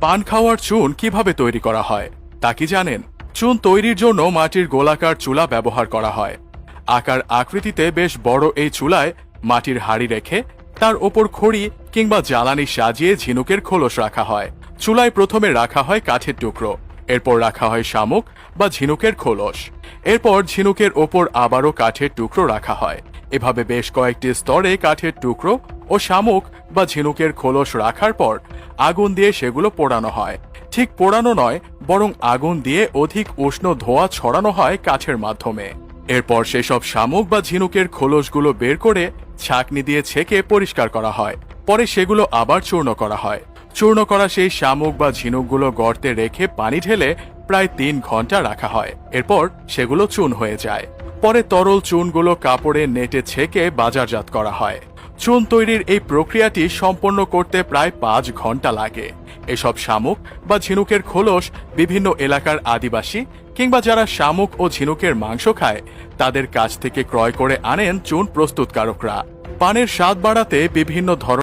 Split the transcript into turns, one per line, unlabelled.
পান খাওয়ার চুন কিভাবে তৈরি করা হয় তা কি জানেন? চুন তৈরির জন্য মাটির গোলাকার চুলা ব্যবহার করা হয়। আকার আকৃতিতে বেশ বড় এই চুলায় মাটির হাঁড়ি রেখে তার ওপর খড়ি কিংবা জ্বালানি সাজিয়ে ঝিনুকের খোলস রাখা হয়। চুলায় প্রথমে রাখা হয় কাঠের টুকরো, এরপর রাখা হয় শামুক বা ঝিনুকের খোলস, এরপর ঝিনুকের ওপর আবারও কাঠের টুকরো রাখা হয়। এভাবে বেশ কয়েকটি স্তরে কাঠের টুকরো ও শামুক বা ঝিনুকের খোলস রাখার পর আগুন দিয়ে সেগুলো পোড়ানো হয়। ঠিক পোড়ানো নয়, বরং আগুন দিয়ে অধিক উষ্ণ ধোঁয়া ছড়ানো হয় কাঠের মাধ্যমে। এরপর সেসব শামুক বা ঝিনুকের খোলসগুলো বের করে ছাঁকনি দিয়ে ছেঁকে পরিষ্কার করা হয়। পরে সেগুলো আবার চূর্ণ করা হয়। চূর্ণ করা সেই শামুক বা ঝিনুকগুলো গর্তে রেখে পানি ঢেলে প্রায় 3 ঘন্টা রাখা হয়। এরপর সেগুলো চুন হয়ে যায়। পরে তরল চুনগুলো কাপড়ে নেটে ছেঁকে বাজারজাত করা হয়। চুন তৈরির এই প্রক্রিয়াটি সম্পন্ন করতে প্রায় 5 ঘন্টা লাগে। এসব শামুক বা ঝিনুকের খোলস বিভিন্ন এলাকার আদিবাসী কিংবা যারা শামুক ও ঝিনুকের মাংস খায় তাদের কাছ থেকে ক্রয় করে আনেন চুন প্রস্তুতকারকরা। পানের স্বাদ বাড়াতে বিভিন্ন ধরনের